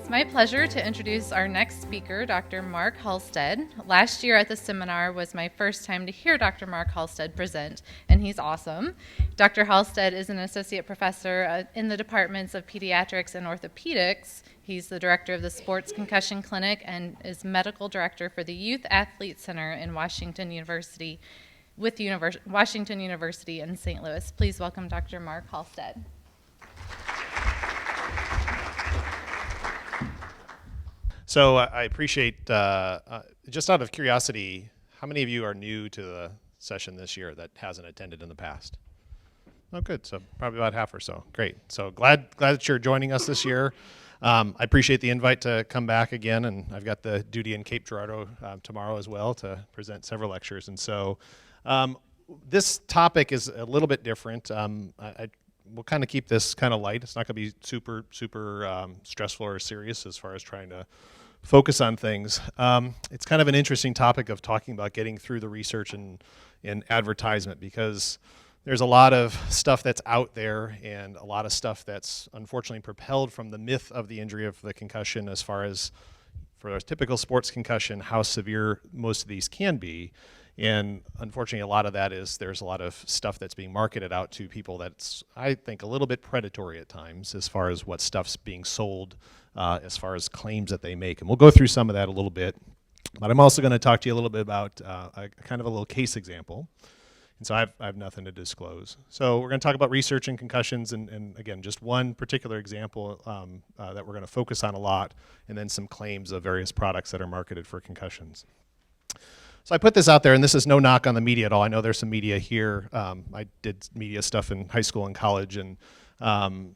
It's my pleasure to introduce our next speaker, Dr. Mark Halstead. Last year at the seminar was my first time to hear Dr. Mark Halstead present, and he's awesome. Dr. Halstead is an associate professor in the departments of pediatrics and orthopedics. He's the director of the Sports Concussion Clinic and is medical director for the Youth Athlete Center in Washington University Washington University in St. Louis. Please welcome Dr. Mark Halstead. So I appreciate, just out of curiosity, how many of you are new to the session this year that hasn't attended in the past? Oh, good. So probably about half or so. Great. So glad that you're joining us this year. I appreciate the invite to come back again, and I've got the duty in Cape Girardeau tomorrow as well to present several lectures. And so this topic is a little bit different. We'll kind of keep this kind of light. It's not going to be super stressful or serious as far as trying to focus on things. It's kind of an interesting topic of talking about getting through the research and advertisement, because there's a lot of stuff that's out there and a lot of stuff that's unfortunately propelled from the myth of the injury of the concussion, as far as for a typical sports concussion, how severe most of these can be. And unfortunately, a lot of that is there's a lot of stuff that's being marketed out to people that's, I think, a little bit predatory at times as far as what stuff's being sold, as far as claims that they make. And we'll go through some of that a little bit. But I'm also going to talk to you a little bit about a kind of a little case example. And so I have nothing to disclose. So we're going to talk about research and concussions, and again, just one particular example that we're going to focus on a lot, and then some claims of various products that are marketed for concussions. So I put this out there, and this is no knock on the media at all. I know there's some media here. I did media stuff in high school and college, and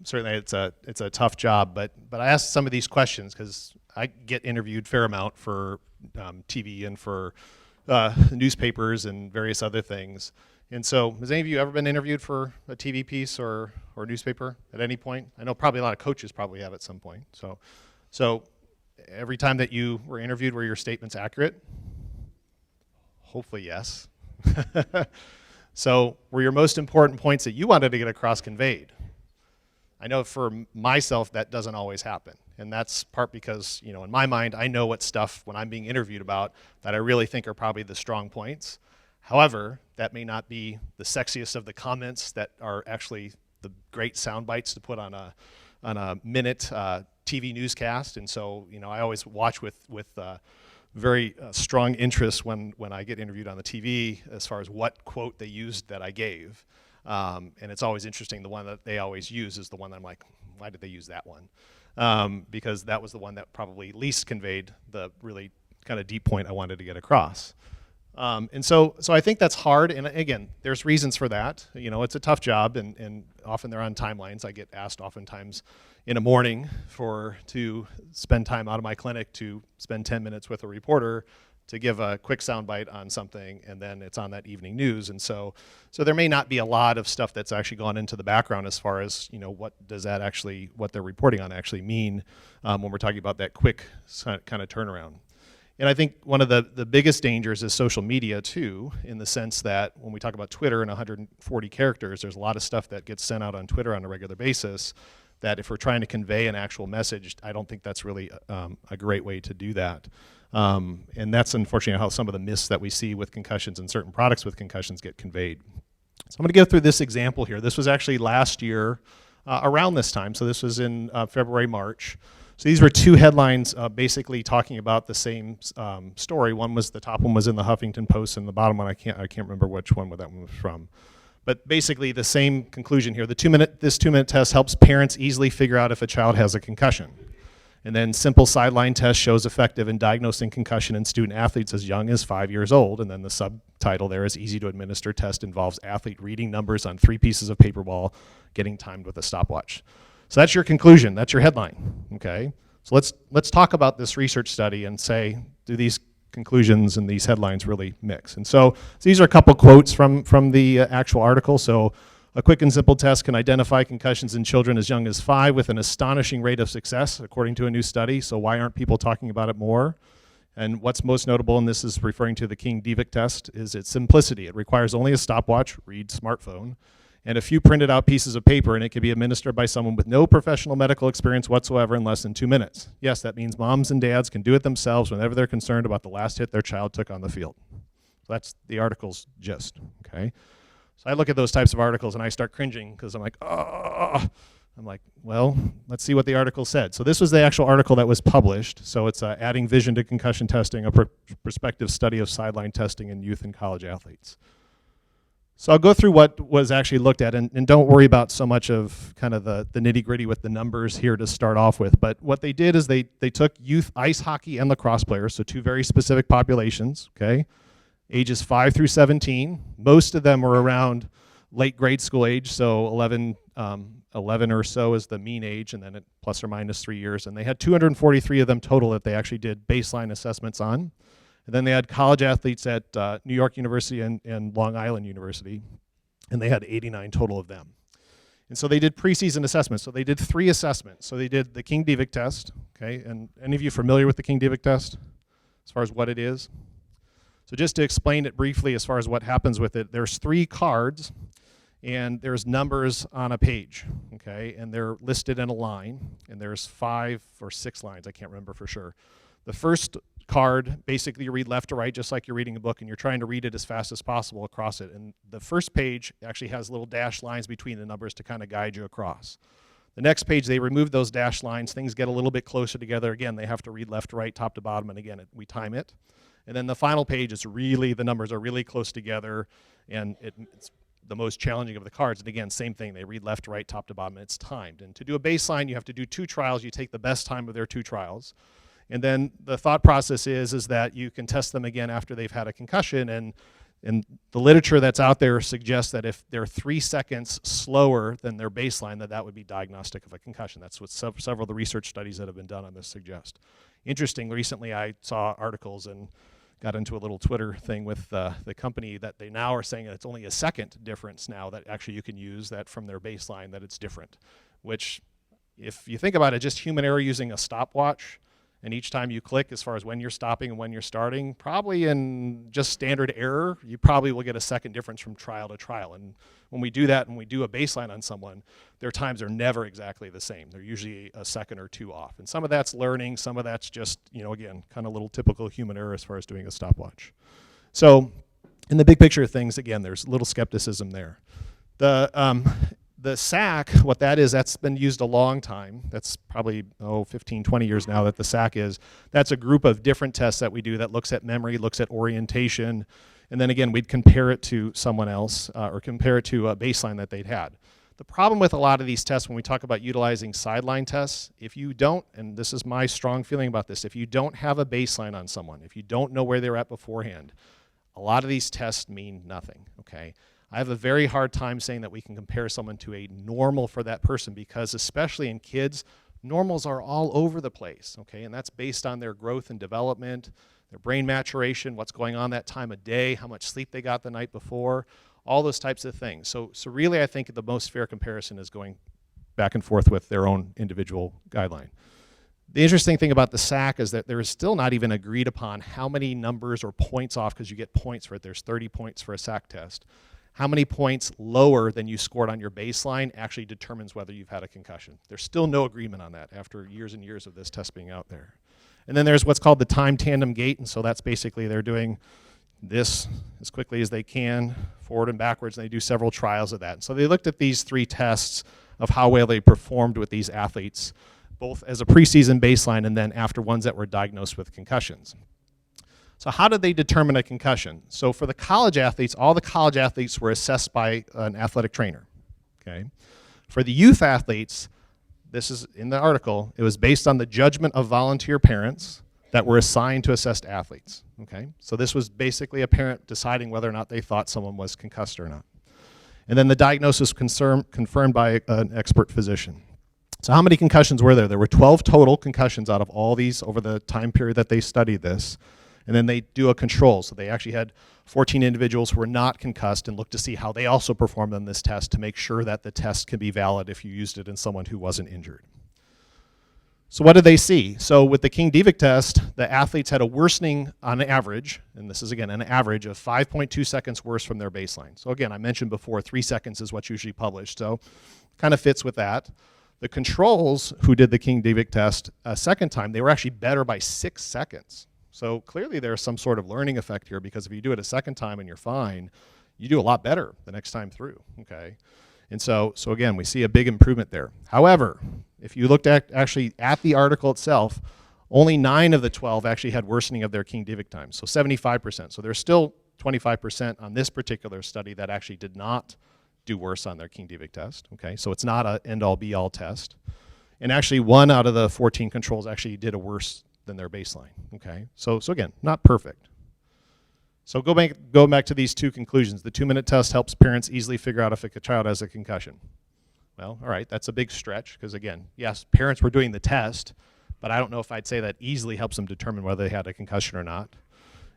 certainly it's a tough job. But I asked some of these questions because I get interviewed a fair amount for TV and for newspapers and various other things. And so, has any of you ever been interviewed for a TV piece or newspaper at any point? I know probably a lot of coaches probably have at some point. So every time that you were interviewed, were your statements accurate? Hopefully, yes. So were your most important points that you wanted to get across conveyed? I know for myself that doesn't always happen. And that's part because, in my mind, I know what stuff when I'm being interviewed about that I really think are probably the strong points. However, that may not be the sexiest of the comments that are actually the great sound bites to put on a minute TV newscast. And so, I always watch with very strong interest when I get interviewed on the TV as far as what quote they used that I gave. And it's always interesting. The one that they always use is the one that I'm like, why did they use that one? Because that was the one that probably least conveyed the really kind of deep point I wanted to get across. And so I think that's hard. And again, there's reasons for that. It's a tough job, and often they're on timelines. I get asked oftentimes in a morning to spend time out of my clinic to spend 10 minutes with a reporter to give a quick soundbite on something, and then it's on that evening news. And so there may not be a lot of stuff that's actually gone into the background as far as, what they're reporting on actually mean when we're talking about that quick kind of turnaround. And I think one of the biggest dangers is social media too, in the sense that when we talk about Twitter and 140 characters, there's a lot of stuff that gets sent out on Twitter on a regular basis that if we're trying to convey an actual message, I don't think that's really a great way to do that. And that's unfortunately how some of the myths that we see with concussions and certain products with concussions get conveyed. So I'm going to go through this example here. This was actually last year around this time. So this was in February, March. So these were two headlines basically talking about the same story. The top one was in the Huffington Post, and the bottom one I can't remember which one that one was from. But basically the same conclusion here. This 2-minute test helps parents easily figure out if a child has a concussion. And then simple sideline test shows effective in diagnosing concussion in student athletes as young as 5 years old. And then the subtitle there is easy to administer test involves athlete reading numbers on 3 pieces of paper ball, getting timed with a stopwatch. So that's your conclusion. That's your headline. Okay. So let's talk about this research study and say, do these conclusions and these headlines really mix? And so these are a couple quotes from the actual article. So a quick and simple test can identify concussions in children as young as 5 with an astonishing rate of success, according to a new study. So why aren't people talking about it more? And what's most notable, and this is referring to the King-Devick test, is its simplicity. It requires only a stopwatch, read smartphone, and a few printed out pieces of paper, and it can be administered by someone with no professional medical experience whatsoever in less than 2 minutes. Yes, that means moms and dads can do it themselves whenever they're concerned about the last hit their child took on the field. So that's the article's gist, okay? So I look at those types of articles and I start cringing because I'm like, oh. I'm like, well, let's see what the article said. So this was the actual article that was published. So it's Adding Vision to Concussion Testing, a prospective study of sideline testing in youth and college athletes. So I'll go through what was actually looked at, and don't worry about so much of kind of the nitty-gritty with the numbers here to start off with. But what they did is they took youth ice hockey and lacrosse players, so two very specific populations, okay, ages 5 through 17. Most of them were around late grade school age, so 11 or so is the mean age, and then it plus or minus 3 years. And they had 243 of them total that they actually did baseline assessments on. And then they had college athletes at New York University and Long Island University, and they had 89 total of them. And so they did preseason assessments. So they did 3 assessments. So they did the King-Dievik test, okay? And any of you familiar with the King-Dievik test as far as what it is? So just to explain it briefly as far as what happens with it, there's 3 cards, and there's numbers on a page, okay? And they're listed in a line, and there's 5 or 6 lines, I can't remember for sure. The first card, basically you read left to right just like you're reading a book, and you're trying to read it as fast as possible across it. And the first page actually has little dashed lines between the numbers to kind of guide you across. The next page, they remove those dashed lines. Things get a little bit closer together. Again, they have to read left to right, top to bottom, and again, we time it. And then the final page is really, the numbers are really close together, and it's the most challenging of the cards. And again, same thing, they read left to right, top to bottom, and it's timed. And to do a baseline, you have to do 2 trials. You take the best time of their 2 trials. And then the thought process is that you can test them again after they've had a concussion, and the literature that's out there suggests that if they're 3 seconds slower than their baseline, that would be diagnostic of a concussion. That's what several of the research studies that have been done on this suggest. Interesting, recently I saw articles and got into a little Twitter thing with the company that they now are saying that it's only a second difference now that actually you can use that from their baseline, that it's different, which if you think about it, just human error using a stopwatch, and each time you click as far as when you're stopping and when you're starting, probably in just standard error, you probably will get a second difference from trial to trial. And when we do that and we do a baseline on someone, their times are never exactly the same. They're usually a second or 2 off. And some of that's learning, some of that's just, again, kind of little typical human error as far as doing a stopwatch. So in the big picture of things, again, there's a little skepticism there. The SAC, what that is, that's been used a long time. That's probably, 15, 20 years now that the SAC is. That's a group of different tests that we do that looks at memory, looks at orientation, and then again, we'd compare it to someone else or compare it to a baseline that they'd had. The problem with a lot of these tests when we talk about utilizing sideline tests, if you don't, and this is my strong feeling about this, if you don't have a baseline on someone, if you don't know where they're at beforehand, a lot of these tests mean nothing, okay? I have a very hard time saying that we can compare someone to a normal for that person because especially in kids, normals are all over the place, okay? And that's based on their growth and development, their brain maturation, what's going on that time of day, how much sleep they got the night before, all those types of things. So really I think the most fair comparison is going back and forth with their own individual guideline. The interesting thing about the SAC is that there is still not even agreed upon how many numbers or points off, because you get points for it. There's 30 points for a SAC test. How many points lower than you scored on your baseline actually determines whether you've had a concussion. There's still no agreement on that after years and years of this test being out there. And then there's what's called the time tandem gait, and so that's basically they're doing this as quickly as they can, forward and backwards, and they do several trials of that. And so they looked at these 3 tests of how well they performed with these athletes, both as a preseason baseline and then after ones that were diagnosed with concussions. So how did they determine a concussion? So for the college athletes, all the college athletes were assessed by an athletic trainer, okay? For the youth athletes, this is in the article, it was based on the judgment of volunteer parents that were assigned to assess athletes, okay? So this was basically a parent deciding whether or not they thought someone was concussed or not. And then the diagnosis confirmed by an expert physician. So how many concussions were there? There were 12 total concussions out of all these over the time period that they studied this. And then they do a control. So they actually had 14 individuals who were not concussed and looked to see how they also performed on this test to make sure that the test can be valid if you used it in someone who wasn't injured. So what did they see? So with the King-Devick test, the athletes had a worsening on average, and this is again an average of 5.2 seconds worse from their baseline. So again, I mentioned before 3 seconds is what's usually published, so kind of fits with that. The controls who did the King-Devick test a second time, they were actually better by 6 seconds. So clearly there's some sort of learning effect here, because if you do it a second time and you're fine, you do a lot better the next time through, okay? And so again, we see a big improvement there. However, if you looked actually at the article itself, only 9 of the 12 actually had worsening of their King-Devick time, so 75%. So there's still 25% on this particular study that actually did not do worse on their King-Devick test, okay? So it's not an end-all be-all test. And actually 1 out of the 14 controls actually did a worse than their baseline, okay? So again, not perfect. So go back to these 2 conclusions. The 2-minute test helps parents easily figure out if a child has a concussion. Well, all right, that's a big stretch, because again, yes, parents were doing the test, but I don't know if I'd say that easily helps them determine whether they had a concussion or not.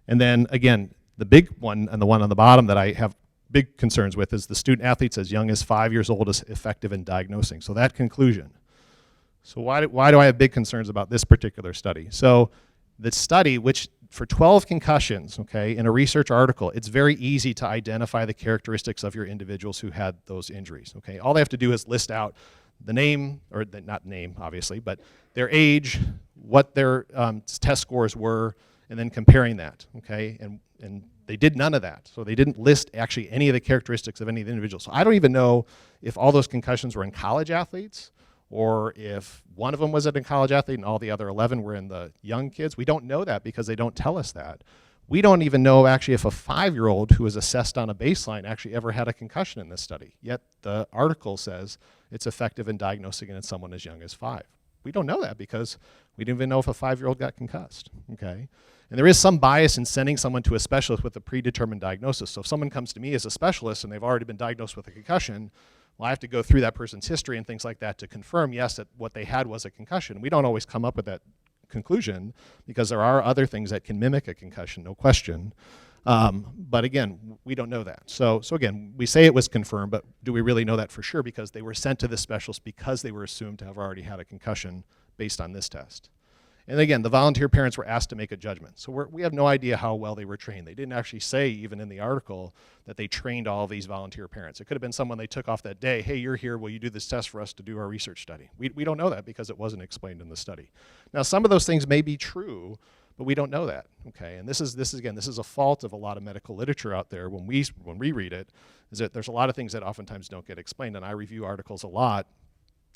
And then again, the big one, and the one on the bottom that I have big concerns with, is the student athletes as young as 5 years old is effective in diagnosing. So that conclusion. So why do I have big concerns about this particular study? So the study, which for 12 concussions, okay, in a research article, it's very easy to identify the characteristics of your individuals who had those injuries, okay? All they have to do is list out the name, or not name, obviously, but their age, what their test scores were, and then comparing that, okay? And they did none of that. So they didn't list actually any of the characteristics of any of the individuals. So I don't even know if all those concussions were in college athletes, or if one of them was a college athlete and all the other 11 were in the young kids. We don't know that because they don't tell us that. We don't even know actually if a 5-year-old who was assessed on a baseline actually ever had a concussion in this study. Yet the article says it's effective in diagnosing it in someone as young as 5. We don't know that because we didn't even know if a 5-year-old got concussed, okay? And there is some bias in sending someone to a specialist with a predetermined diagnosis. So if someone comes to me as a specialist and they've already been diagnosed with a concussion, well, I have to go through that person's history and things like that to confirm, yes, that what they had was a concussion. We don't always come up with that conclusion because there are other things that can mimic a concussion, no question. But again, we don't know that. So again, we say it was confirmed, but do we really know that for sure? Because they were sent to the specialist because they were assumed to have already had a concussion based on this test. And again, the volunteer parents were asked to make a judgment. So we have no idea how well they were trained. They didn't actually say, even in the article, that they trained all these volunteer parents. It could have been someone they took off that day. Hey, you're here. Will you do this test for us to do our research study? We don't know that because it wasn't explained in the study. Now, some of those things may be true, but we don't know that, okay? And this is a fault of a lot of medical literature out there when we read it, is that there's a lot of things that oftentimes don't get explained. And I review articles a lot,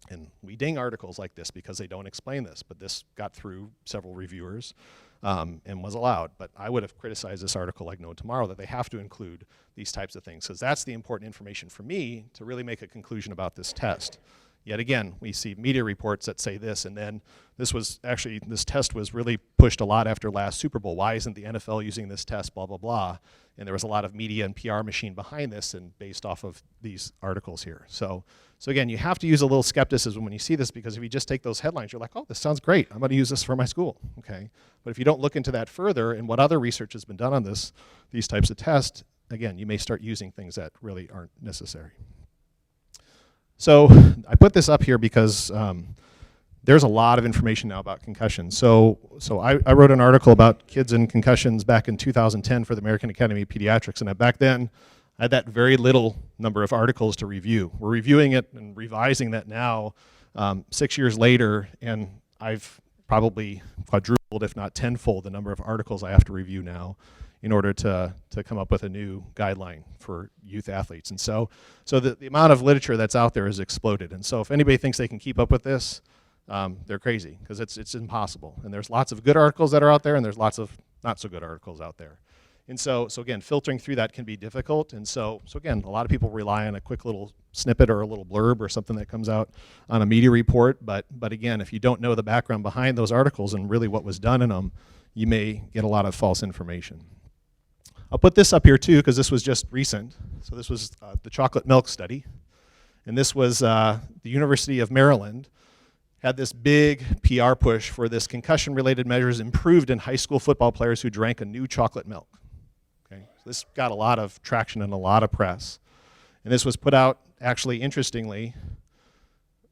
and we ding articles like this because they don't explain this, but this got through several reviewers and was allowed. But I would have criticized this article like no tomorrow, that they have to include these types of things, because that's the important information for me to really make a conclusion about this test. Yet again, we see media reports that say this, and then this test was really pushed a lot after last Super Bowl. Why isn't the NFL using this test, blah, blah, blah. And there was a lot of media and PR machine behind this, and based off of these articles here. So again, you have to use a little skepticism when you see this, because if you just take those headlines, you're like, oh, this sounds great. I'm going to use this for my school, okay? But if you don't look into that further and what other research has been done on these types of tests, again, you may start using things that really aren't necessary. So I put this up here because there's a lot of information now about concussions. So I wrote an article about kids and concussions back in 2010 for the American Academy of Pediatrics, and back then I had that very little number of articles to review. We're reviewing it and revising that now 6 years later, and I've probably quadrupled, if not tenfold, the number of articles I have to review now in order to come up with a new guideline for youth athletes. And so the amount of literature that's out there has exploded. And so if anybody thinks they can keep up with this, they're crazy, because it's impossible. And there's lots of good articles that are out there, and there's lots of not so good articles out there. And so again, filtering through that can be difficult. And so again, a lot of people rely on a quick little snippet or a little blurb or something that comes out on a media report. But again, if you don't know the background behind those articles and really what was done in them, you may get a lot of false information. I'll put this up here too, because this was just recent. So this was the chocolate milk study. And this was the University of Maryland had this big PR push for this concussion-related measures improved in high school football players who drank a new chocolate milk. Okay, so this got a lot of traction and a lot of press. And this was put out, actually, interestingly,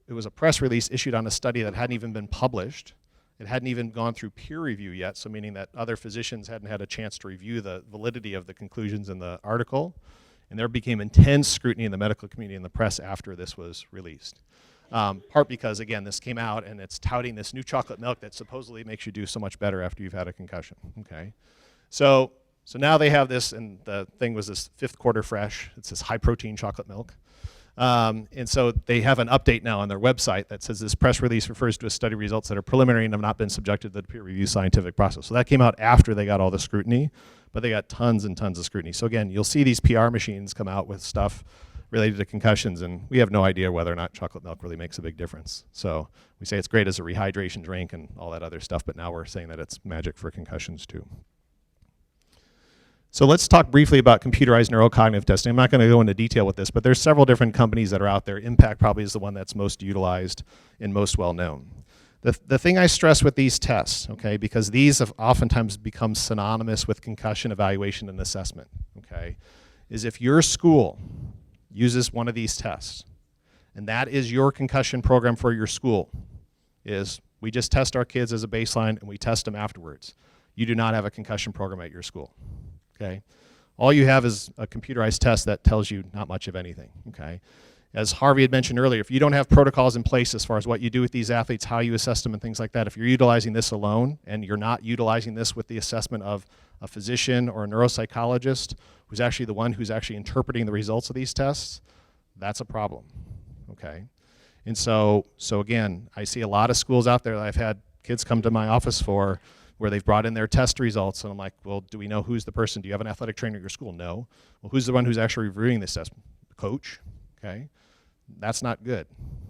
it was a press release issued on a study that hadn't even been published. It hadn't even gone through peer review yet, so meaning that other physicians hadn't had a chance to review the validity of the conclusions in the article. And there became intense scrutiny in the medical community and the press after this was released. Part because, again, this came out and it's touting this new chocolate milk that supposedly makes you do so much better after you've had a concussion, okay? So now they have this, and the thing was this 5th quarter fresh. It's this high-protein chocolate milk. And so they have an update now on their website that says this press release refers to a study results that are preliminary and have not been subjected to the peer review scientific process. So that came out after they got all the scrutiny, but they got tons and tons of scrutiny. So again, you'll see these PR machines come out with stuff related to concussions, and we have no idea whether or not chocolate milk really makes a big difference. So we say it's great as a rehydration drink and all that other stuff, but now we're saying that it's magic for concussions too. So let's talk briefly about computerized neurocognitive testing. I'm not going to go into detail with this, but there's several different companies that are out there. Impact probably is the one that's most utilized and most well known. The thing I stress with these tests, okay, because these have oftentimes become synonymous with concussion evaluation and assessment, okay, is if your school uses one of these tests, and that is your concussion program for your school, is we just test our kids as a baseline and we test them afterwards. You do not have a concussion program at your school. Okay, all you have is a computerized test that tells you not much of anything, okay? As Harvey had mentioned earlier, if you don't have protocols in place as far as what you do with these athletes, how you assess them and things like that, if you're utilizing this alone and you're not utilizing this with the assessment of a physician or a neuropsychologist who's actually the one who's actually interpreting the results of these tests, that's a problem, okay? And so again, I see a lot of schools out there that I've had kids come to my office for where they've brought in their test results, and I'm like, well, do we know who's the person? Do you have an athletic trainer at your school? No. Well, who's the one who's actually reviewing this test? The coach, okay? That's not good,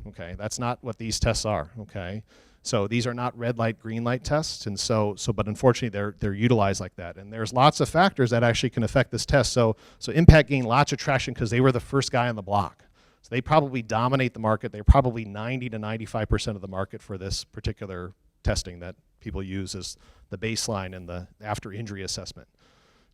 okay? That's not what these tests are, okay? So these are not red light, green light tests, and but unfortunately they're utilized like that. And there's lots of factors that actually can affect this test. So Impact gained lots of traction because they were the first guy on the block. So they probably dominate the market. They're probably 90 to 95% of the market for this particular testing that people use as the baseline and the after injury assessment.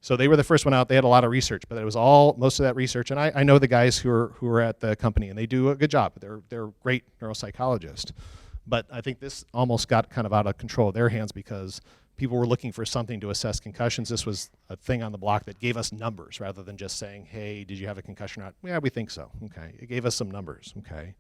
So they were the first one out. They had a lot of research, but it was most of that research. And I know the guys who are at the company, and they do a good job. They're great neuropsychologists. But I think this almost got kind of out of control of their hands because people were looking for something to assess concussions. This was a thing on the block that gave us numbers rather than just saying, hey, did you have a concussion or not? Yeah, we think so. Okay. It gave us some numbers. Okay.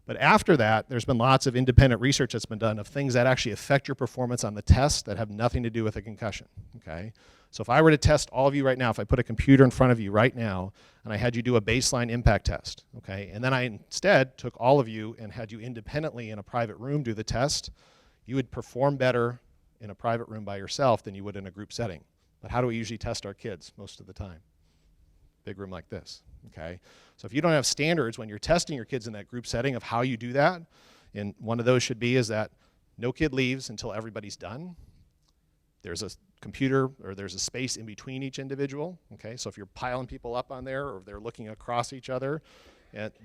But after that, there's been lots of independent research that's been done of things that actually affect your performance on the test that have nothing to do with a concussion, okay? So if I were to test all of you right now, if I put a computer in front of you right now, and I had you do a baseline impact test, okay? And then I instead took all of you and had you independently in a private room do the test, you would perform better in a private room by yourself than you would in a group setting. But how do we usually test our kids most of the time? Big room like this, okay? So if you don't have standards when you're testing your kids in that group setting of how you do that, and one of those should be is that no kid leaves until everybody's done. There's a computer or there's a space in between each individual, okay? So if you're piling people up on there or if they're looking across each other,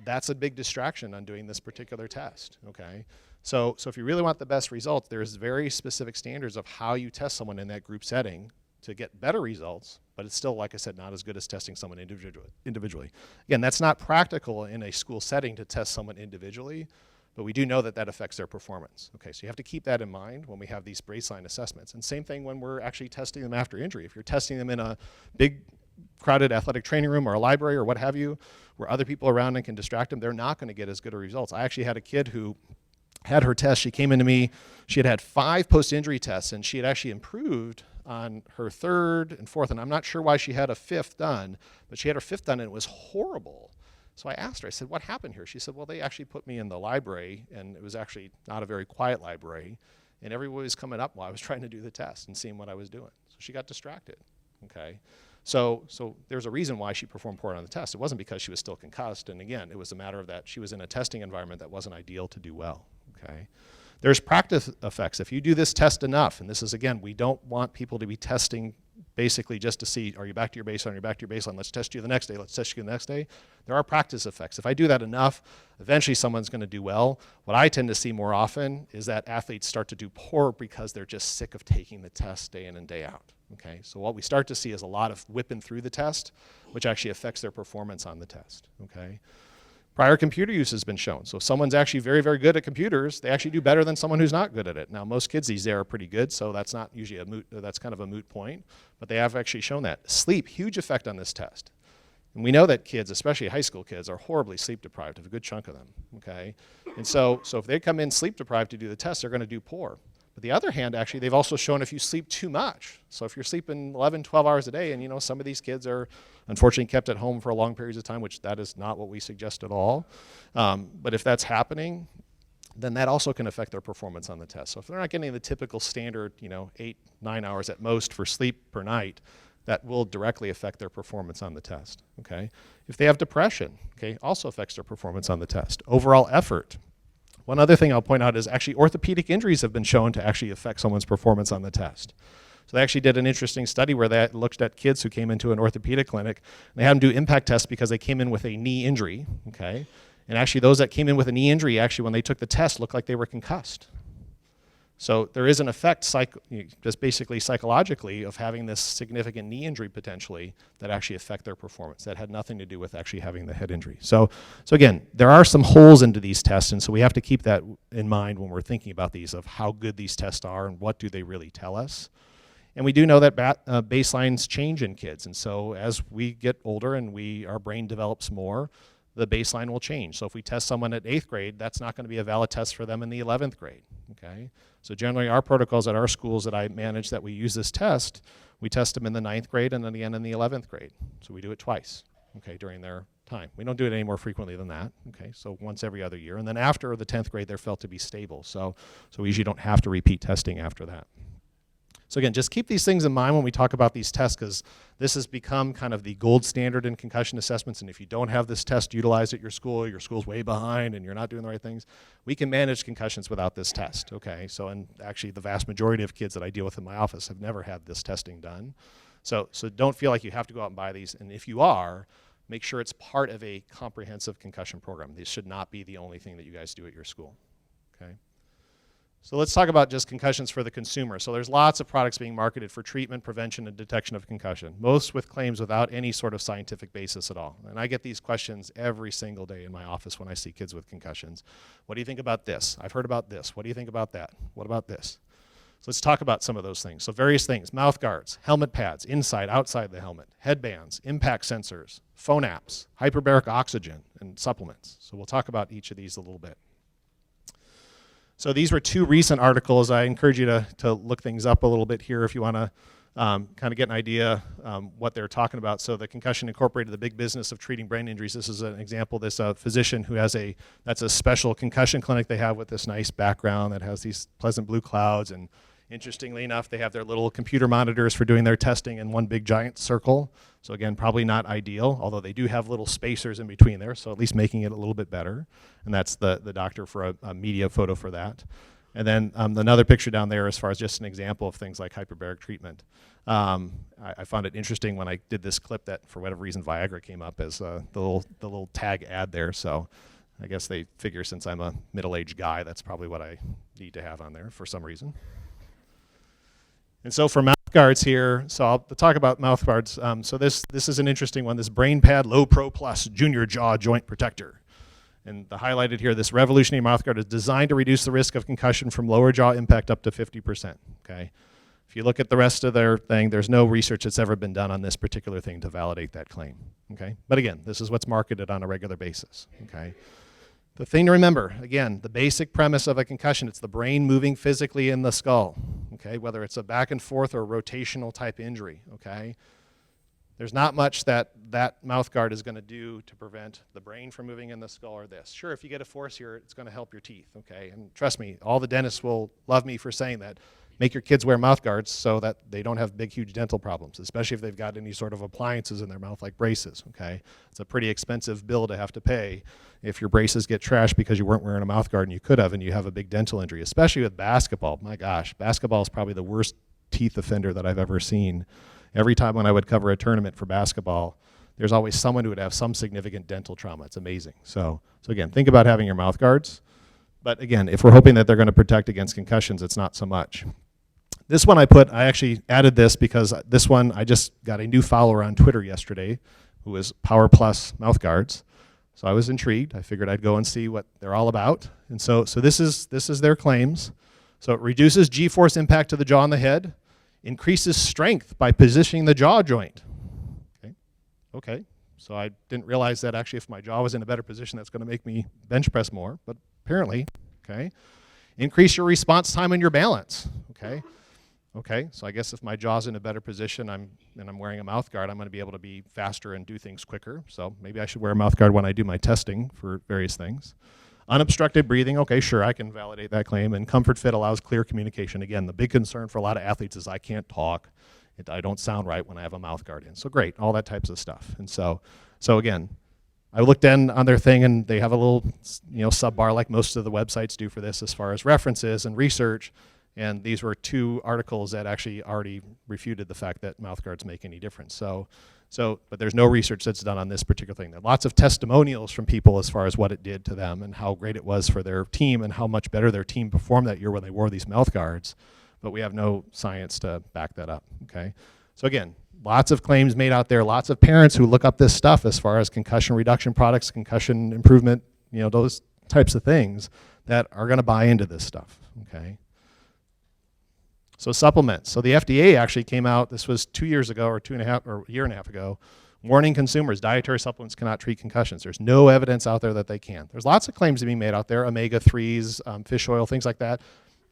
that's a big distraction on doing this particular test, okay? So if you really want the best results, there's very specific standards of how you test someone in that group setting to get better results, but it's still, like I said, not as good as testing someone individually. Again, that's not practical in a school setting to test someone individually, but we do know that that affects their performance. Okay, so you have to keep that in mind when we have these baseline assessments. And same thing when we're actually testing them after injury. If you're testing them in a big, crowded athletic training room or a library or what have you, where other people around and can distract them, they're not going to get as good of results. I actually had a kid who had her test. She came into me. She had 5 post-injury tests, and she had actually improved on her 3rd and 4th, and I'm not sure why she had a 5th done, but she had her 5th done and it was horrible. So I asked her, I said, what happened here? She said, well, they actually put me in the library, and it was actually not a very quiet library, and everybody was coming up while I was trying to do the test and seeing what I was doing. So she got distracted, okay? So there's a reason why she performed poor on the test. It wasn't because she was still concussed, and again, it was a matter of that she was in a testing environment that wasn't ideal to do well, okay? There's practice effects. If you do this test enough, and this is, again, we don't want people to be testing basically just to see, are you back to your baseline, are you back to your baseline, let's test you the next day, let's test you the next day. There are practice effects. If I do that enough, eventually someone's going to do well. What I tend to see more often is that athletes start to do poor because they're just sick of taking the test day in and day out. Okay, so what we start to see is a lot of whipping through the test, which actually affects their performance on the test. Okay. Prior computer use has been shown. So if someone's actually very, very good at computers, they actually do better than someone who's not good at it. Now, most kids these days are pretty good, so that's not usually that's kind of a moot point, but they have actually shown that. Sleep, huge effect on this test. And we know that kids, especially high school kids, are horribly sleep deprived, a good chunk of them, okay? And so if they come in sleep deprived to do the test, they're gonna do poor. But the other hand, actually, they've also shown if you sleep too much, so if you're sleeping 11, 12 hours a day, and some of these kids are unfortunately kept at home for long periods of time, which that is not what we suggest at all. But if that's happening, then that also can affect their performance on the test. So if they're not getting the typical standard, 8, 9 hours at most for sleep per night, that will directly affect their performance on the test, okay? If they have depression, okay, also affects their performance on the test. Overall effort. One other thing I'll point out is actually orthopedic injuries have been shown to actually affect someone's performance on the test. So they actually did an interesting study where they looked at kids who came into an orthopedic clinic. And they had them do impact tests because they came in with a knee injury, okay? And actually those that came in with a knee injury, actually when they took the test, looked like they were concussed. So there is an effect, just basically psychologically, of having this significant knee injury potentially that actually affect their performance. That had nothing to do with actually having the head injury. So again, there are some holes into these tests, and so we have to keep that in mind when we're thinking about these, of how good these tests are and what do they really tell us. And we do know that baselines change in kids, and so as we get older and our brain develops more, the baseline will change. So if we test someone at 8th grade, that's not going to be a valid test for them in the 11th grade, okay? So generally our protocols at our schools that I manage that we use this test, we test them in the 9th grade and then again in the 11th grade. So we do it twice, okay, during their time. We don't do it any more frequently than that, okay? So once every other year. And then after the 10th grade, they're felt to be stable. So we usually don't have to repeat testing after that. So again, just keep these things in mind when we talk about these tests, because this has become kind of the gold standard in concussion assessments, and if you don't have this test utilized at your school's way behind and you're not doing the right things, we can manage concussions without this test, okay? So, and actually the vast majority of kids that I deal with in my office have never had this testing done. So don't feel like you have to go out and buy these, and if you are, make sure it's part of a comprehensive concussion program. This should not be the only thing that you guys do at your school, okay? So let's talk about just concussions for the consumer. So there's lots of products being marketed for treatment, prevention, and detection of concussion, most with claims without any sort of scientific basis at all. And I get these questions every single day in my office when I see kids with concussions. What do you think about this? I've heard about this. What do you think about that? What about this? So let's talk about some of those things. So various things: mouth guards, helmet pads, inside, outside the helmet, headbands, impact sensors, phone apps, hyperbaric oxygen, and supplements. So we'll talk about each of these a little bit. So these were 2 recent articles. I encourage you to look things up a little bit here if you want to kind of get an idea what they're talking about. So the Concussion Incorporated, the big business of treating brain injuries. This is an example. This physician who has that's a special concussion clinic they have with this nice background that has these pleasant blue clouds. And interestingly enough, they have their little computer monitors for doing their testing in one big giant circle. So again, probably not ideal, although they do have little spacers in between there, so at least making it a little bit better. And that's the doctor for a media photo for that. And then another picture down there as far as just an example of things like hyperbaric treatment. I found it interesting when I did this clip that for whatever reason Viagra came up as the little tag ad there. So I guess they figure since I'm a middle-aged guy, that's probably what I need to have on there for some reason. And so for mouth guards here, so I'll talk about mouth guards. So this is an interesting one, this BrainPad Low Pro Plus Junior Jaw Joint Protector. And the highlighted here, this revolutionary mouth guard is designed to reduce the risk of concussion from lower jaw impact up to 50%, okay? If you look at the rest of their thing, there's no research that's ever been done on this particular thing to validate that claim, okay? But again, this is what's marketed on a regular basis, okay? The thing to remember, again, the basic premise of a concussion, it's the brain moving physically in the skull, okay? Whether it's a back and forth or rotational type injury, okay? There's not much that mouth guard is going to do to prevent the brain from moving in the skull or this. Sure, if you get a force here, it's going to help your teeth, okay? And trust me, all the dentists will love me for saying that. Make your kids wear mouth guards so that they don't have big, huge dental problems, especially if they've got any sort of appliances in their mouth like braces, okay? It's a pretty expensive bill to have to pay if your braces get trashed because you weren't wearing a mouth guard and you could have, and you have a big dental injury, especially with basketball. My gosh, basketball is probably the worst teeth offender that I've ever seen. Every time when I would cover a tournament for basketball, there's always someone who would have some significant dental trauma. It's amazing. So again, think about having your mouth guards. But again, if we're hoping that they're going to protect against concussions, it's not so much. This one I actually added this because this one, I just got a new follower on Twitter yesterday who is Power Plus Mouth Guards. So I was intrigued. I figured I'd go and see what they're all about. And so this is their claims. So it reduces G-force impact to the jaw and the head, increases strength by positioning the jaw joint. Okay. So I didn't realize that actually if my jaw was in a better position, that's going to make me bench press more, but apparently, okay. Increase your response time and your balance, okay. Okay, so I guess if my jaw's in a better position and I'm wearing a mouth guard, I'm going to be able to be faster and do things quicker. So maybe I should wear a mouth guard when I do my testing for various things. Unobstructed breathing, okay, sure, I can validate that claim. And comfort fit allows clear communication. Again, the big concern for a lot of athletes is I can't talk. I don't sound right when I have a mouth guard in. So great, all that types of stuff. And so again, I looked in on their thing, and they have a little, subbar like most of the websites do for this as far as references and research. And these were 2 articles that actually already refuted the fact that mouth guards make any difference. But there's no research that's done on this particular thing. There are lots of testimonials from people as far as what it did to them and how great it was for their team and how much better their team performed that year when they wore these mouth guards. But we have no science to back that up, okay? So again, lots of claims made out there, lots of parents who look up this stuff as far as concussion reduction products, concussion improvement, those types of things that are gonna buy into this stuff, okay? So supplements. So the FDA actually came out, this was 2 years ago or 2.5 or a year and a half ago, warning consumers dietary supplements cannot treat concussions. There's no evidence out there that they can. There's lots of claims being made out there, omega-3s, fish oil, things like that.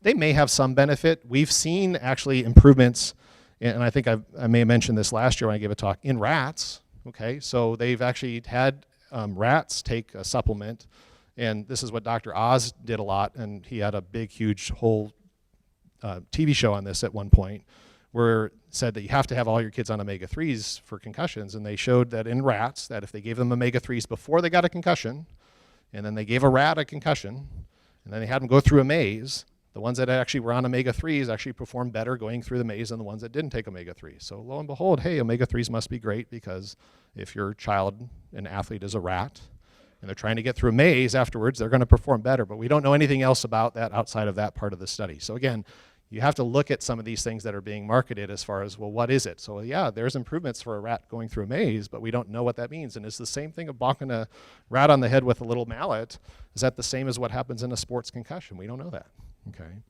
They may have some benefit. We've seen actually improvements, and I think I may have mentioned this last year when I gave a talk, in rats. Okay, so they've actually had rats take a supplement, and this is what Dr. Oz did a lot, and he had a big, huge whole TV show on this at one point, where it said that you have to have all your kids on omega-3s for concussions, and they showed that in rats, that if they gave them omega-3s before they got a concussion, and then they gave a rat a concussion, and then they had them go through a maze, the ones that actually were on omega-3s actually performed better going through the maze than the ones that didn't take omega-3s. So lo and behold, hey, omega-3s must be great, because if your child, an athlete, is a rat, and they're trying to get through a maze afterwards, they're going to perform better. But we don't know anything else about that outside of that part of the study. So again, you have to look at some of these things that are being marketed as far as, well, what is it? So yeah, there's improvements for a rat going through a maze, but we don't know what that means. And it's the same thing of bonking a rat on the head with a little mallet. Is that the same as what happens in a sports concussion? We don't know that, okay?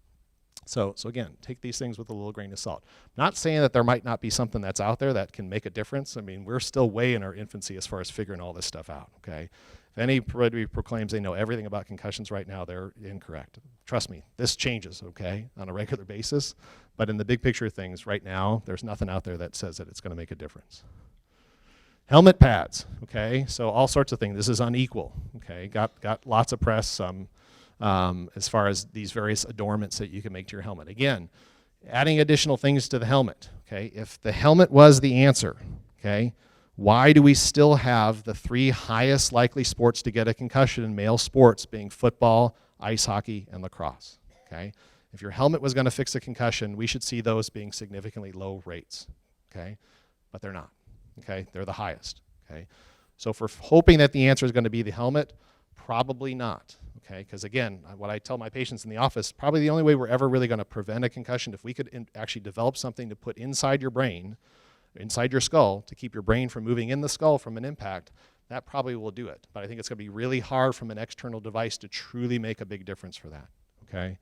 So again, take these things with a little grain of salt. Not saying that there might not be something that's out there that can make a difference. I mean, we're still way in our infancy as far as figuring all this stuff out, okay? If anybody proclaims they know everything about concussions right now, they're incorrect. Trust me, this changes, okay, on a regular basis. But in the big picture of things, right now, there's nothing out there that says that it's going to make a difference. Helmet pads, okay? So all sorts of things. This is unequal, okay? Got lots of press as far as these various adornments that you can make to your helmet. Again, adding additional things to the helmet, okay? If the helmet was the answer, okay, why do we still have the 3 highest likely sports to get a concussion in male sports being football, ice hockey, and lacrosse, okay? If your helmet was going to fix a concussion, we should see those being significantly low rates, okay? But they're not, okay? They're the highest, okay? So if we're hoping that the answer is going to be the helmet, probably not, okay? Because again, what I tell my patients in the office, probably the only way we're ever really going to prevent a concussion, if we could actually develop something to put inside your brain, inside your skull, to keep your brain from moving in the skull from an impact, that probably will do it. But I think it's going to be really hard from an external device to truly make a big difference for that, okay?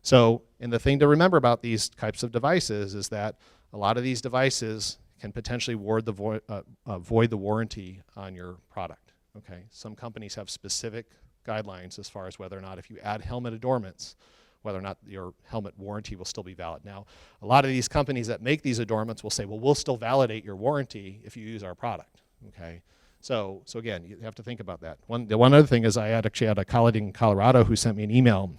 So, and the thing to remember about these types of devices is that a lot of these devices can potentially void the warranty on your product, okay? Some companies have specific guidelines as far as whether or not if you add helmet adornments, whether or not your helmet warranty will still be valid. Now, a lot of these companies that make these adornments will say, well, we'll still validate your warranty if you use our product, okay? So again, you have to think about that. One other thing is I actually had a colleague in Colorado who sent me an email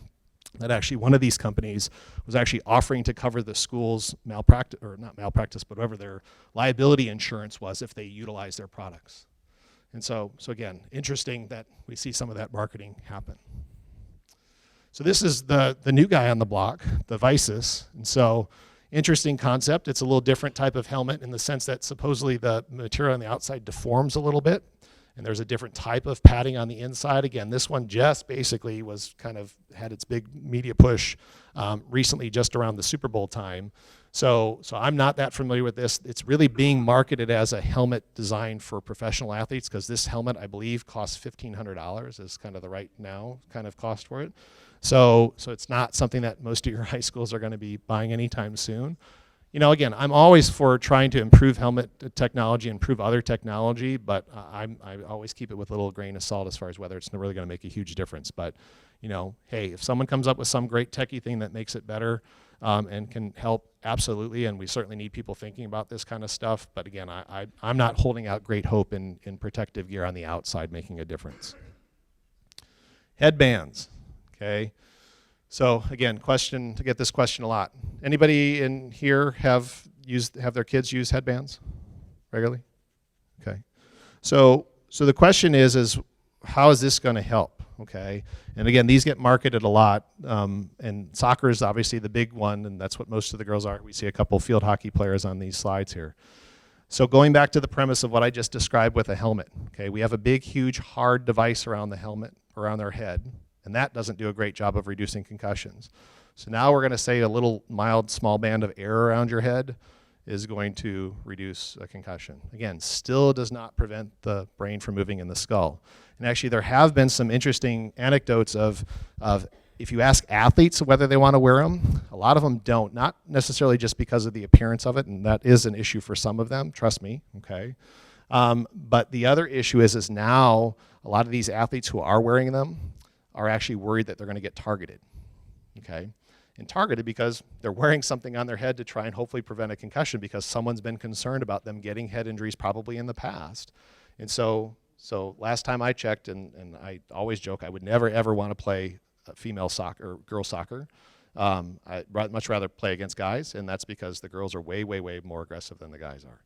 that actually one of these companies was actually offering to cover the school's malpractice, or not malpractice, but whatever their liability insurance was if they utilize their products. And so again, interesting that we see some of that marketing happen. So this is the new guy on the block, the Visus. And so interesting concept. It's a little different type of helmet in the sense that supposedly the material on the outside deforms a little bit, and there's a different type of padding on the inside. Again, this one just basically was kind of had its big media push recently just around the Super Bowl time. So I'm not that familiar with this. It's really being marketed as a helmet designed for professional athletes because this helmet, I believe, costs $1,500 is kind of the right now kind of cost for it. So it's not something that most of your high schools are going to be buying anytime soon. You know, again, I'm always for trying to improve helmet technology, improve other technology, but I always keep it with a little grain of salt as far as whether it's really going to make a huge difference. But, you know, hey, if someone comes up with some great techie thing that makes it better and can help, absolutely, and we certainly need people thinking about this kind of stuff. But again, I'm not holding out great hope in protective gear on the outside making a difference. Headbands, okay? So again, to get this question a lot. Anybody in here have their kids use headbands regularly? Okay. So the question is how is this going to help? Okay. And again, these get marketed a lot, and soccer is obviously the big one, and that's what most of the girls are. We see a couple field hockey players on these slides here. So going back to the premise of what I just described with a helmet. Okay, we have a big, huge, hard device around the helmet, around their head. And that doesn't do a great job of reducing concussions. So now we're going to say a little mild small band of air around your head is going to reduce a concussion. Again, still does not prevent the brain from moving in the skull. And actually there have been some interesting anecdotes of if you ask athletes whether they want to wear them, a lot of them don't, not necessarily just because of the appearance of it, and that is an issue for some of them, trust me, okay? But the other issue is now a lot of these athletes who are wearing them are actually worried that they're going to get targeted, okay? And targeted because they're wearing something on their head to try and hopefully prevent a concussion because someone's been concerned about them getting head injuries probably in the past. And so last time I checked, and I always joke, I would never ever want to play female soccer or girl soccer. I'd much rather play against guys, and that's because the girls are way, way, way more aggressive than the guys are.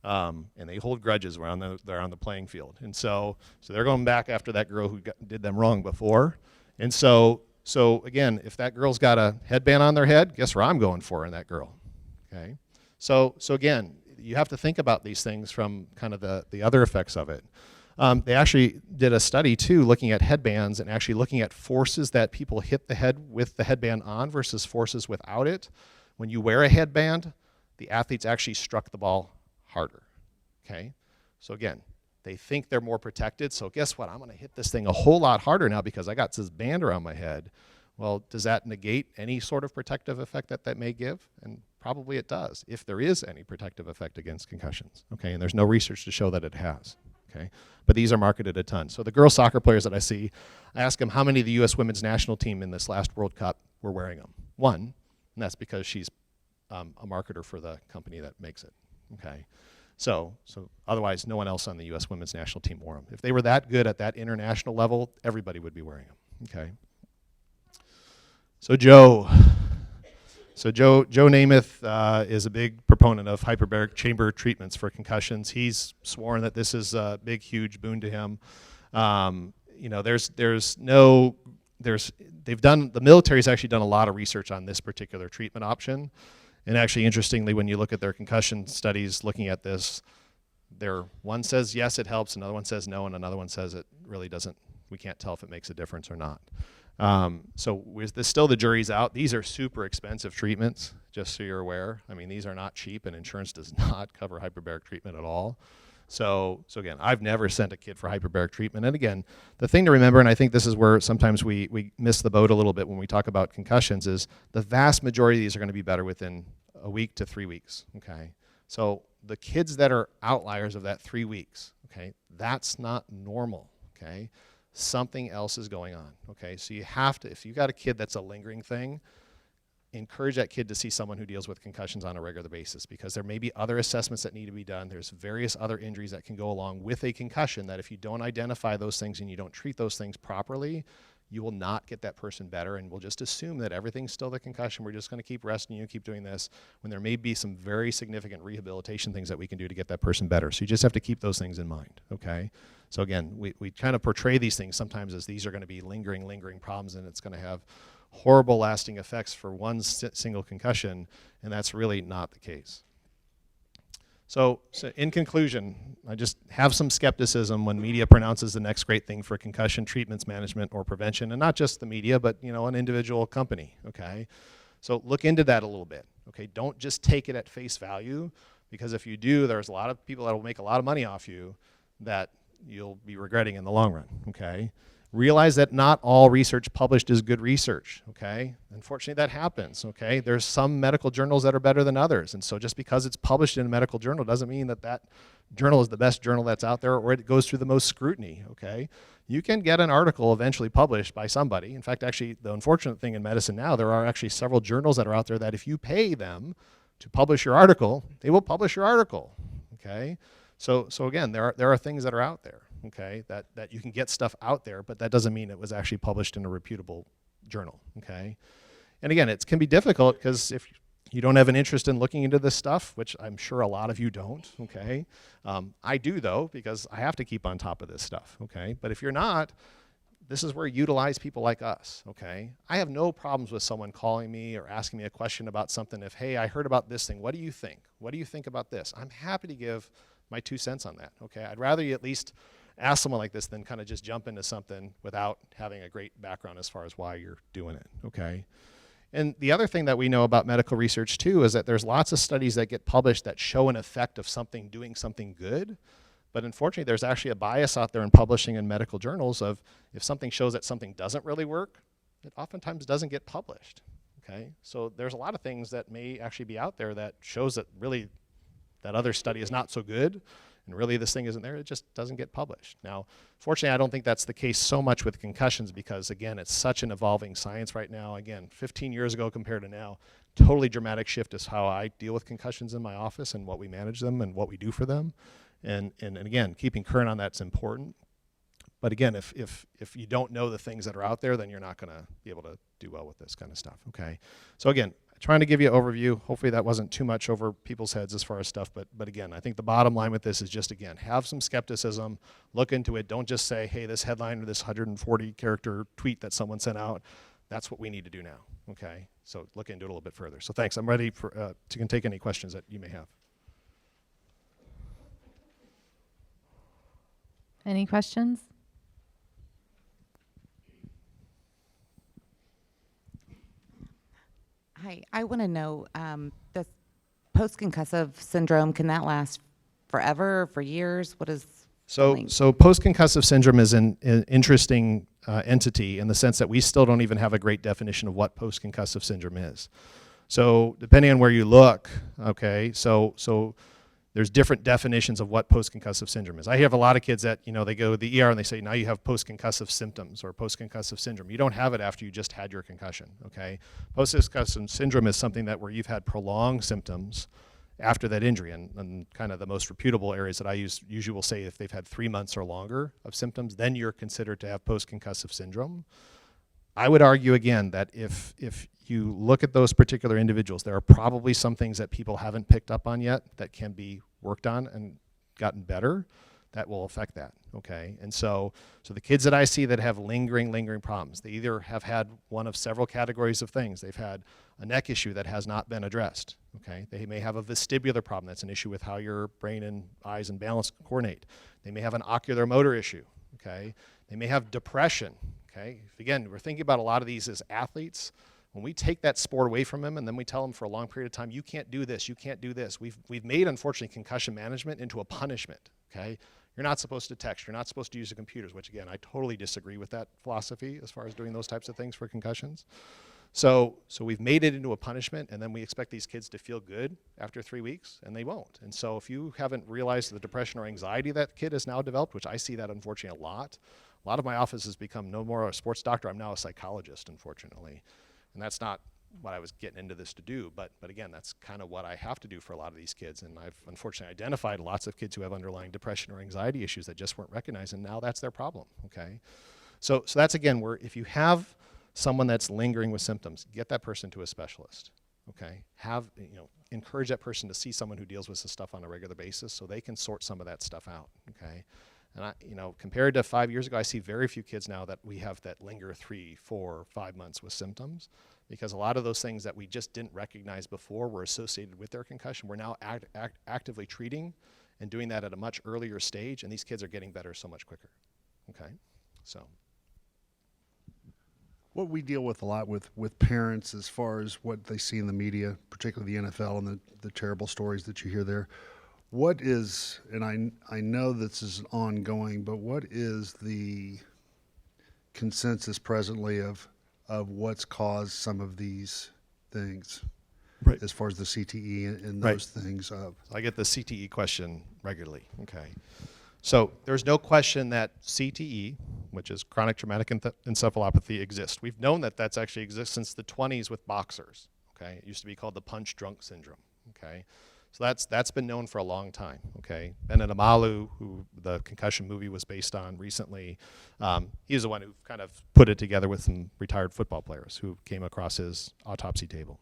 And they hold grudges around they're on the playing field. And so they're going back after that girl who did them wrong before. And so again, if that girl's got a headband on their head, guess where I'm going for in that girl, okay? So again, you have to think about these things from kind of the other effects of it. They actually did a study too looking at headbands and actually looking at forces that people hit the head with the headband on versus forces without it. When you wear a headband, the athletes actually struck the ball harder, okay? So again, they think they're more protected, so guess what? I'm going to hit this thing a whole lot harder now because I got this band around my head. Well, does that negate any sort of protective effect that may give? And probably it does, if there is any protective effect against concussions, okay? And there's no research to show that it has, okay? But these are marketed a ton. So the girls soccer players that I see, I ask them how many of the U.S. women's national team in this last World Cup were wearing them. One, and that's because she's a marketer for the company that makes it, okay? So otherwise, no one else on the U.S. women's national team wore them. If they were that good at that international level, everybody would be wearing them, okay? So Joe Namath is a big proponent of hyperbaric chamber treatments for concussions. He's sworn that this is a big, huge boon to him. You know, the military's actually done a lot of research on this particular treatment option. And actually, interestingly, when you look at their concussion studies looking at this, one says, yes, it helps, another one says no, and another one says it really doesn't. We can't tell if it makes a difference or not. Still the jury's out. These are super expensive treatments, just so you're aware. I mean, these are not cheap, and insurance does not cover hyperbaric treatment at all. So again, I've never sent a kid for hyperbaric treatment. And again, the thing to remember, and I think this is where sometimes we miss the boat a little bit when we talk about concussions, is the vast majority of these are going to be better within a week to 3 weeks, okay? So the kids that are outliers of that 3 weeks, okay, that's not normal, okay? Something else is going on, okay? So you have to, if you got a kid that's a lingering thing, encourage that kid to see someone who deals with concussions on a regular basis because there may be other assessments that need to be done. There's various other injuries that can go along with a concussion that if you don't identify those things and you don't treat those things properly, you will not get that person better, and we'll just assume that everything's still the concussion. We're just going to keep resting you, keep doing this, when there may be some very significant rehabilitation things that we can do to get that person better. So you just have to keep those things in mind, okay? So again, we kind of portray these things sometimes as these are going to be lingering problems, and it's going to have horrible lasting effects for one single concussion, and that's really not the case. So in conclusion, I just have some skepticism when media pronounces the next great thing for concussion treatments, management, or prevention, and not just the media, but an individual company, okay? So look into that a little bit, Okay, don't just take it at face value, because if you do, there's a lot of people that will make a lot of money off you that you'll be regretting in the long run, okay? Realize that not all research published is good research, okay? Unfortunately, that happens, okay? There's some medical journals that are better than others, and so just because it's published in a medical journal doesn't mean that that journal is the best journal that's out there or it goes through the most scrutiny, okay? You can get an article eventually published by somebody. In fact, actually, the unfortunate thing in medicine now, there are actually several journals that are out there that if you pay them to publish your article, they will publish your article, okay? So again, there are things that are out there, okay, that you can get stuff out there, but that doesn't mean it was actually published in a reputable journal, okay? And again, it can be difficult because if you don't have an interest in looking into this stuff, which I'm sure a lot of you don't, okay? I do though, because I have to keep on top of this stuff, okay? But if you're not, this is where you utilize people like us, okay? I have no problems with someone calling me or asking me a question about something. If, hey, I heard about this thing, what do you think? What do you think about this? I'm happy to give my 2 cents on that, okay? I'd rather you at least ask someone like this than kind of just jump into something without having a great background as far as why you're doing it, okay? And the other thing that we know about medical research too is that there's lots of studies that get published that show an effect of something doing something good, but unfortunately there's actually a bias out there in publishing in medical journals of if something shows that something doesn't really work, it oftentimes doesn't get published, okay? So there's a lot of things that may actually be out there that shows that really that other study is not so good, and really this thing isn't there, it just doesn't get published. Now, fortunately, I don't think that's the case so much with concussions because, again, it's such an evolving science right now. Again, 15 years ago compared to now, totally dramatic shift is how I deal with concussions in my office and what we manage them and what we do for them. And again, keeping current on that's important. But again, if you don't know the things that are out there, then you're not going to be able to do well with this kind of stuff, okay? So again, trying to give you an overview. Hopefully that wasn't too much over people's heads as far as stuff, but again, I think the bottom line with this is just, again, have some skepticism, look into it. Don't just say, hey, this headline or this 140-character tweet that someone sent out, that's what we need to do now, okay? So look into it a little bit further. So thanks. I'm ready for, to take any questions that you may have. Any questions? Hi, I want to know, this post-concussive syndrome, can that last forever, for years? What is So post-concussive syndrome is an interesting entity in the sense that we still don't even have a great definition of what post-concussive syndrome is. So depending on where you look, okay, so there's different definitions of what post-concussive syndrome is. I have a lot of kids that, you know, they go to the ER and they say, now you have post-concussive symptoms or post-concussive syndrome. You don't have it after you just had your concussion, okay? Post-concussive syndrome is something that where you've had prolonged symptoms after that injury. And kind of the most reputable areas that I usually will say if they've had 3 months or longer of symptoms, then you're considered to have post-concussive syndrome. I would argue again that if you look at those particular individuals, there are probably some things that people haven't picked up on yet that can be worked on and gotten better that will affect that, okay? And so the kids that I see that have lingering problems, they either have had one of several categories of things. They've had a neck issue that has not been addressed, okay? They may have a vestibular problem. That's an issue with how your brain and eyes and balance coordinate. They may have an ocular motor issue, okay? They may have depression, okay? Again, we're thinking about a lot of these as athletes. When we take that sport away from them and then we tell them for a long period of time, you can't do this, you can't do this. We've made, unfortunately, concussion management into a punishment, okay? You're not supposed to text, you're not supposed to use the computers, which again, I totally disagree with that philosophy as far as doing those types of things for concussions. So we've made it into a punishment and then we expect these kids to feel good after 3 weeks and they won't. And so if you haven't realized the depression or anxiety that kid has now developed, which I see that unfortunately a lot of my office has become no more a sports doctor, I'm now a psychologist, unfortunately. And that's not what I was getting into this to do, but again, that's kind of what I have to do for a lot of these kids. And I've unfortunately identified lots of kids who have underlying depression or anxiety issues that just weren't recognized, and now that's their problem, okay? So that's again where if you have someone that's lingering with symptoms, get that person to a specialist, okay? Encourage that person to see someone who deals with this stuff on a regular basis so they can sort some of that stuff out, okay? And compared to 5 years ago, I see very few kids now that we have that linger 3, 4, 5 months with symptoms, because a lot of those things that we just didn't recognize before were associated with their concussion. We're now actively treating and doing that at a much earlier stage, and these kids are getting better so much quicker, okay? So. what we deal with a lot with parents as far as what they see in the media, particularly the NFL and the terrible stories that you hear there. What is, and I know this is ongoing, but what is the consensus presently of what's caused some of these things, Right. as far as the CTE and Right. those things of? I get the CTE question regularly. Okay. So there's no question that CTE, which is chronic traumatic encephalopathy, exists. We've known that that's actually exists since the 20s with boxers. Okay. It used to be called the punch drunk syndrome. Okay. So that's been known for a long time. Okay. Bennett Amalu, who the concussion movie was based on recently, he's the one who kind of put it together with some retired football players who came across his autopsy table.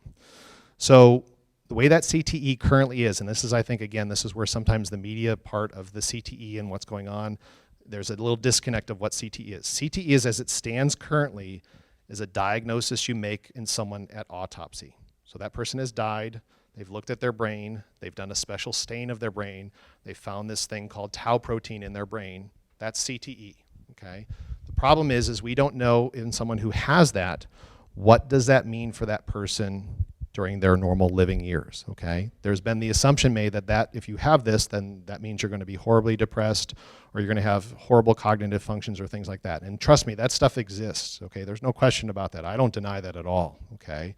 So the way that CTE currently is, and this is, I think, again, this is where sometimes the media part of the CTE and what's going on, there's a little disconnect of what CTE is. CTE is, as it stands currently, is a diagnosis you make in someone at autopsy. So that person has died, they've looked at their brain, they've done a special stain of their brain, they found this thing called tau protein in their brain. That's CTE, okay? The problem is we don't know in someone who has that, what does that mean for that person during their normal living years, okay? There's been the assumption made that if you have this, then that means you're going to be horribly depressed or you're going to have horrible cognitive functions or things like that. And trust me, that stuff exists, okay? There's no question about that. I don't deny that at all, okay?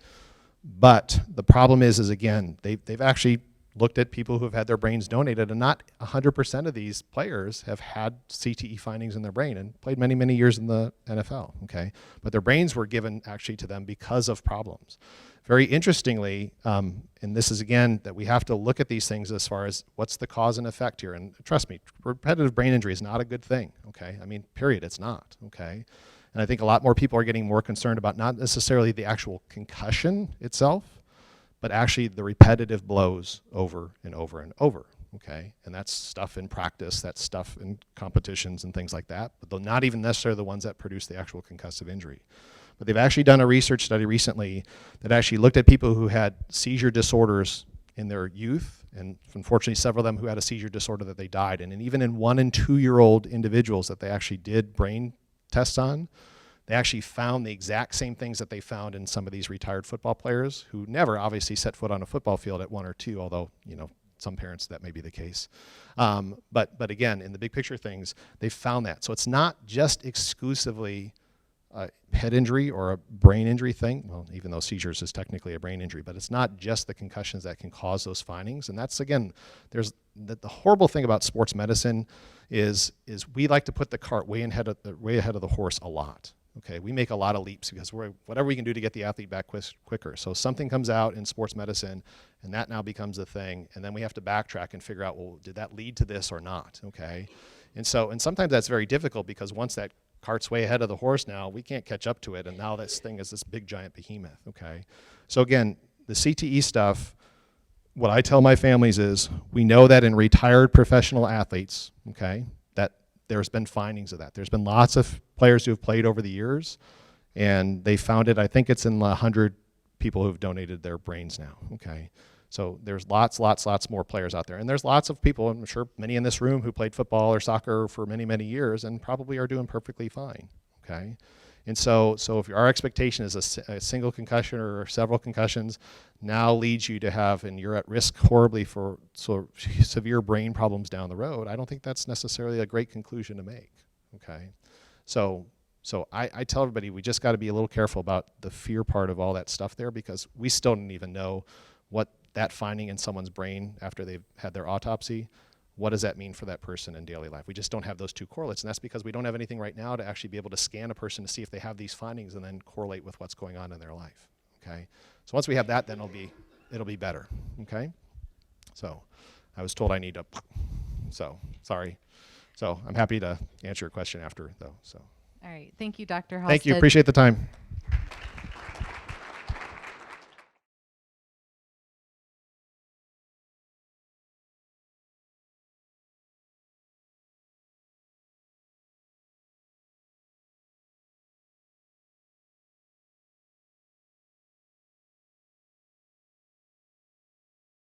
But the problem is again, they've actually looked at people who have had their brains donated, and not 100% of these players have had CTE findings in their brain and played many, many years in the NFL, okay? But their brains were given actually to them because of problems. Very interestingly, and this is again that we have to look at these things as far as what's the cause and effect here. And trust me, repetitive brain injury is not a good thing, okay? I mean, period, it's not, okay? And I think a lot more people are getting more concerned about not necessarily the actual concussion itself, but actually the repetitive blows over and over and over, okay? And that's stuff in practice, that's stuff in competitions and things like that, but they're not even necessarily the ones that produce the actual concussive injury. But they've actually done a research study recently that actually looked at people who had seizure disorders in their youth, and unfortunately several of them who had a seizure disorder that they died. And even in 1- and 2-year-old individuals that they actually did brain tests on, they actually found the exact same things that they found in some of these retired football players who never obviously set foot on a football field at 1 or 2, although, you know, some parents that may be the case. But again, in the big picture things, they found that. So it's not just exclusively a head injury or a brain injury thing, well, even though seizures is technically a brain injury, but it's not just the concussions that can cause those findings. And that's, again, there's the horrible thing about sports medicine is we like to put the cart way ahead of the horse a lot. Okay, we make a lot of leaps because whatever we can do to get the athlete back quicker. So something comes out in sports medicine, and that now becomes a thing, and then we have to backtrack and figure out, well, did that lead to this or not? Okay, and sometimes that's very difficult because once that cart's way ahead of the horse, now we can't catch up to it, and now this thing is this big giant behemoth. Okay, so again, the CTE stuff. What I tell my families is, we know that in retired professional athletes, okay, that there's been findings of that. There's been lots of players who have played over the years, and they found it, I think it's in 100 people who've donated their brains now, okay? So there's lots more players out there. And there's lots of people, I'm sure many in this room, who played football or soccer for many, many years and probably are doing perfectly fine, okay? And so if our expectation is a single concussion or several concussions now leads you to have, and you're at risk horribly for severe brain problems down the road, I don't think that's necessarily a great conclusion to make, okay? So I tell everybody we just got to be a little careful about the fear part of all that stuff there, because we still don't even know what that finding in someone's brain after they've had their autopsy, what does that mean for that person in daily life? We just don't have those two correlates, and that's because we don't have anything right now to actually be able to scan a person to see if they have these findings and then correlate with what's going on in their life, okay? So once we have that, then it'll be better, okay? So I was told I need to, so sorry. So I'm happy to answer your question after, though, so. All right. Thank you, Dr. Halstead. Thank you. Appreciate the time.